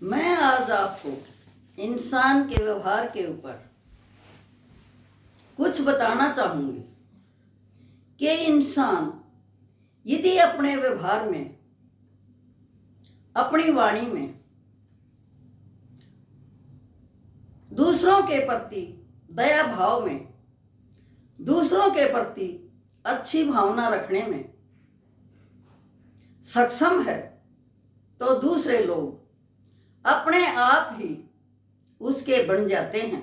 मैं आज आपको इंसान के व्यवहार के ऊपर कुछ बताना चाहूंगी कि इंसान यदि अपने व्यवहार में, अपनी वाणी में दूसरों के प्रति दया भाव में, दूसरों के प्रति अच्छी भावना रखने में सक्षम है तो दूसरे लोग अपने आप ही उसके बन जाते हैं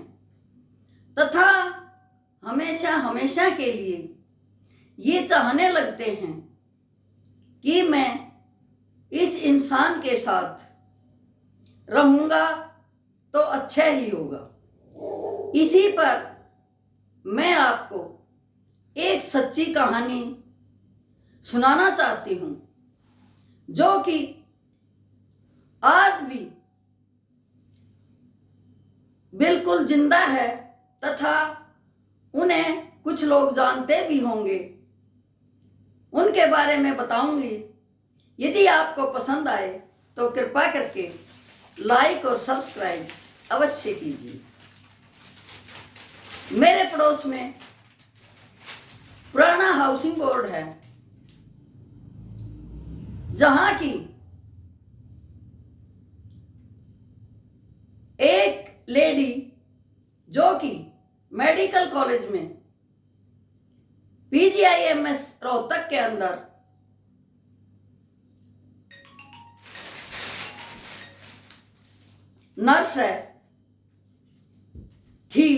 तथा हमेशा हमेशा के लिए ये चाहने लगते हैं कि मैं इस इंसान के साथ रहूँगा तो अच्छा ही होगा। इसी पर मैं आपको एक सच्ची कहानी सुनाना चाहती हूँ जो कि आज भी बिल्कुल जिंदा है तथा उन्हें कुछ लोग जानते भी होंगे। उनके बारे में बताऊंगी। यदि आपको पसंद आए तो कृपया करके लाइक और सब्सक्राइब अवश्य कीजिए। मेरे पड़ोस में पुराना हाउसिंग बोर्ड है जहां की एक लेडी जो कि मेडिकल कॉलेज में PGIMS रोहतक के अंदर नर्स है थी,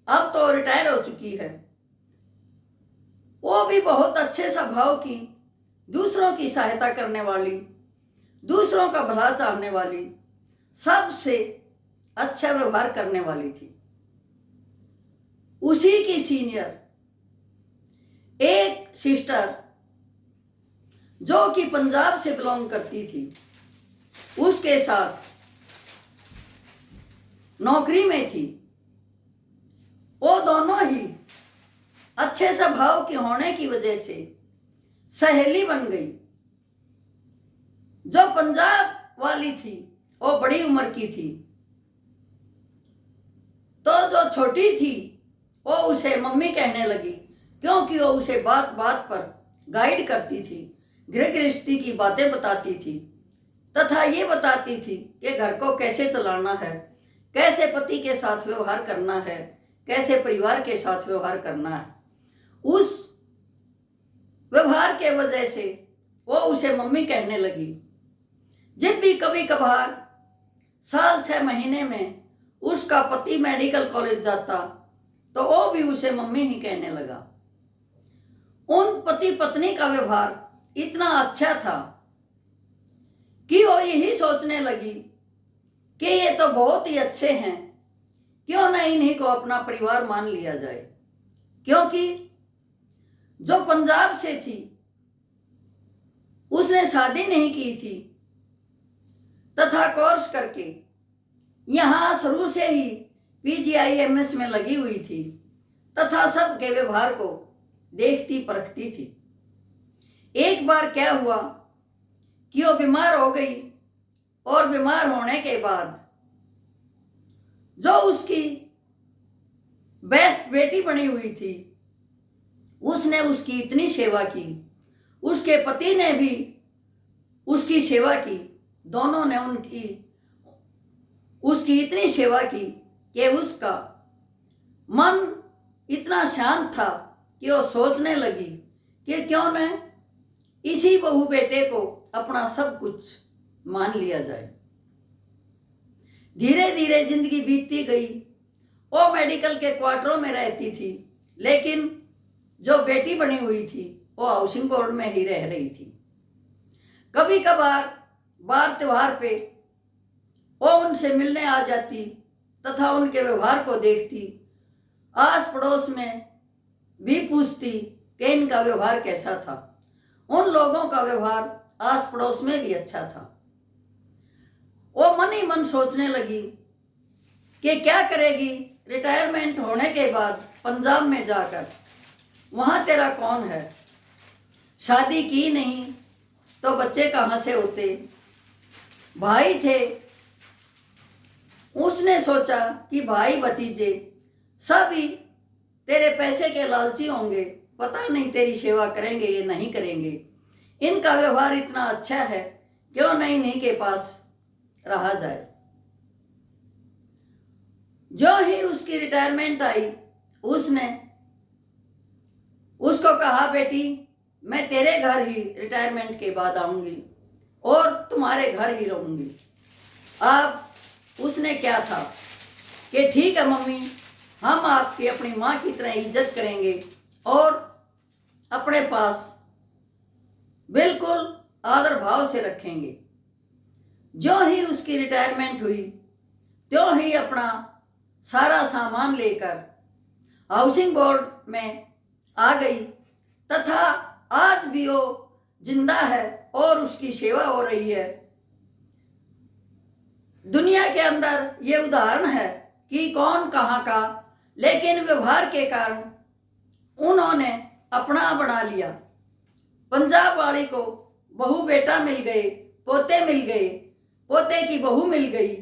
अब तो रिटायर हो चुकी है। वो भी बहुत अच्छे स्वभाव की, दूसरों की सहायता करने वाली, दूसरों का भला चाहने वाली, सबसे अच्छा व्यवहार करने वाली थी। उसी की सीनियर एक सिस्टर जो कि पंजाब से बिलोंग करती थी, उसके साथ नौकरी में थी। वो दोनों ही अच्छे स्वभाव के होने की वजह से सहेली बन गई। जो पंजाब वाली थी वो बड़ी उम्र की थी, तो जो छोटी थी वो उसे मम्मी कहने लगी, क्योंकि वो उसे बात बात पर गाइड करती थी, गृह गृहस्थी की बातें बताती थी तथा ये बताती थी कि घर को कैसे चलाना है, कैसे पति के साथ व्यवहार करना है, कैसे परिवार के साथ व्यवहार करना है। उस व्यवहार के वजह से वो उसे मम्मी कहने लगी। जब भी कभी कभार साल 6 महीने में उसका पति मेडिकल कॉलेज जाता तो वो भी उसे मम्मी ही कहने लगा। उन पति पत्नी का व्यवहार इतना अच्छा था कि वो यही सोचने लगी कि ये तो बहुत ही अच्छे हैं, क्यों ना इन्हीं को अपना परिवार मान लिया जाए। क्योंकि जो पंजाब से थी उसने शादी नहीं की थी तथा कोर्स करके यहाँ शुरू से ही PGIMS में लगी हुई थी तथा सबके व्यवहार को देखती परखती थी। एक बार क्या हुआ कि वो बीमार हो गई और बीमार होने के बाद जो उसकी बेस्ट बेटी बनी हुई थी उसने उसकी इतनी सेवा की, उसके पति ने भी उसकी सेवा की, दोनों ने उसकी इतनी सेवा की कि उसका मन इतना शांत था कि वो सोचने लगी कि क्यों न इसी बहू बेटे को अपना सब कुछ मान लिया जाए। धीरे धीरे जिंदगी बीतती गई। वो मेडिकल के क्वार्टरों में रहती थी, लेकिन जो बेटी बनी हुई थी वो हाउसिंग बोर्ड में ही रह रही थी। कभी कभार बार त्योहार पे वो उनसे मिलने आ जाती तथा उनके व्यवहार को देखती, आस पड़ोस में भी पूछती कि इनका व्यवहार कैसा था। उन लोगों का व्यवहार आस पड़ोस में भी अच्छा था। वो मन ही मन सोचने लगी कि क्या करेगी रिटायरमेंट होने के बाद पंजाब में जाकर, वहाँ तेरा कौन है, शादी की नहीं तो बच्चे कहाँ से होते, भाई थे उसने सोचा कि भाई भतीजे सभी तेरे पैसे के लालची होंगे, पता नहीं तेरी सेवा करेंगे या नहीं करेंगे। इनका व्यवहार इतना अच्छा है, क्यों नहीं इन्हीं के पास रहा जाए। जो ही उसकी रिटायरमेंट आई, उसने उसको कहा, बेटी मैं तेरे घर ही रिटायरमेंट के बाद आऊंगी और तुम्हारे घर ही रहूंगी। अब उसने क्या था कि ठीक है मम्मी, हम आपकी अपनी माँ की तरह इज्जत करेंगे और अपने पास बिल्कुल आदर भाव से रखेंगे। जो ही उसकी रिटायरमेंट हुई, त्यों ही अपना सारा सामान लेकर हाउसिंग बोर्ड में आ गई तथा आज भी वो जिंदा है और उसकी सेवा हो रही है। दुनिया के अंदर ये उदाहरण है कि कौन कहाँ का, लेकिन व्यवहार के कारण उन्होंने अपना बना लिया। पंजाब वाली को बहू बेटा मिल गए, पोते मिल गए, पोते की बहू मिल गई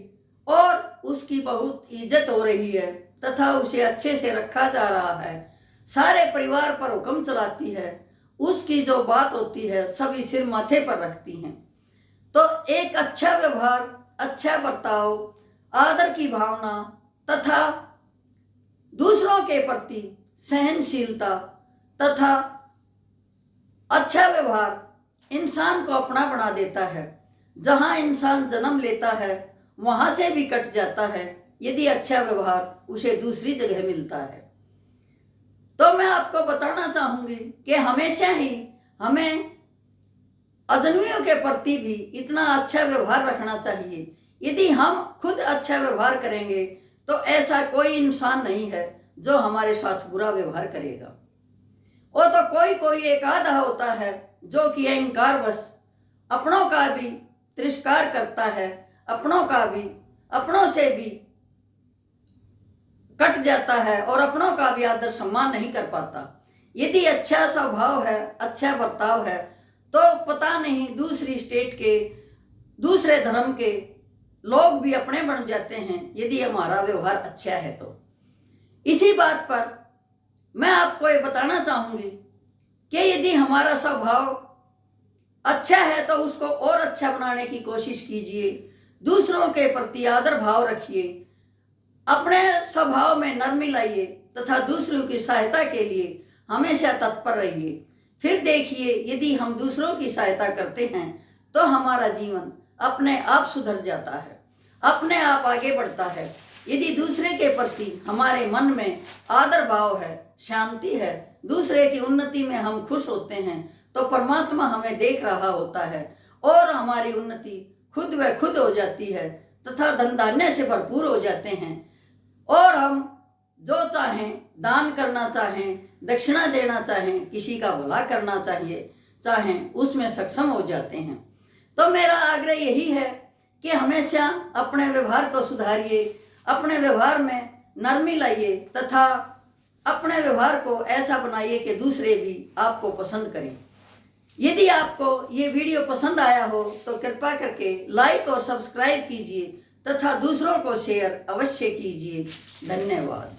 और उसकी बहुत इज्जत हो रही है तथा उसे अच्छे से रखा जा रहा है। सारे परिवार पर हुक्म चलाती है, उसकी जो बात होती है सभी सिर माथे पर रखती हैं। तो एक अच्छा व्यवहार, अच्छा बर्ताव, आदर की भावना तथा दूसरों के प्रति सहनशीलता तथा अच्छा व्यवहार इंसान को अपना बना देता है। जहाँ इंसान जन्म लेता है वहाँ से भी कट जाता है यदि अच्छा व्यवहार उसे दूसरी जगह मिलता है। तो मैं आपको बताना चाहूँगी कि हमेशा ही हमें अजनबियों के प्रति भी इतना अच्छा व्यवहार रखना चाहिए। यदि हम खुद अच्छा व्यवहार करेंगे तो ऐसा कोई इंसान नहीं है जो हमारे साथ बुरा व्यवहार करेगा। वो तो कोई एक आधा होता है जो कि अहंकारवश अपनों का भी तिरस्कार करता है, अपनों से भी कट जाता है और अपनों का भी आदर सम्मान नहीं कर पाता। यदि अच्छा स्वभाव है, अच्छा बर्ताव है, तो पता नहीं दूसरी स्टेट के, दूसरे धर्म के लोग भी अपने बन जाते हैं यदि हमारा व्यवहार अच्छा है। तो इसी बात पर मैं आपको ये बताना चाहूँगी कि यदि हमारा स्वभाव अच्छा है तो उसको और अच्छा बनाने की कोशिश कीजिए। दूसरों के प्रति आदर भाव रखिए, अपने स्वभाव में नरमी लाइए तथा दूसरों की सहायता के लिए हमेशा तत्पर रहिए। फिर देखिए, यदि हम दूसरों की सहायता करते हैं तो हमारा जीवन अपने आप सुधर जाता है, अपने आप आगे बढ़ता है। यदि दूसरे के प्रति हमारे मन में आदर भाव है, शांति है, दूसरे की उन्नति में हम खुश होते हैं, तो परमात्मा हमें देख रहा होता है और हमारी उन्नति खुद व खुद हो जाती है तथा धन धान्य से भरपूर हो जाते हैं और हम जो चाहें, दान करना चाहें, दक्षिणा देना चाहें, किसी का भला करना चाहें उसमें सक्षम हो जाते हैं। तो मेरा आग्रह यही है कि हमेशा अपने व्यवहार को सुधारिए, अपने व्यवहार में नरमी लाइए तथा अपने व्यवहार को ऐसा बनाइए कि दूसरे भी आपको पसंद करें। यदि आपको ये वीडियो पसंद आया हो तो कृपया करके लाइक और सब्सक्राइब कीजिए तथा दूसरों को शेयर अवश्य कीजिए। धन्यवाद।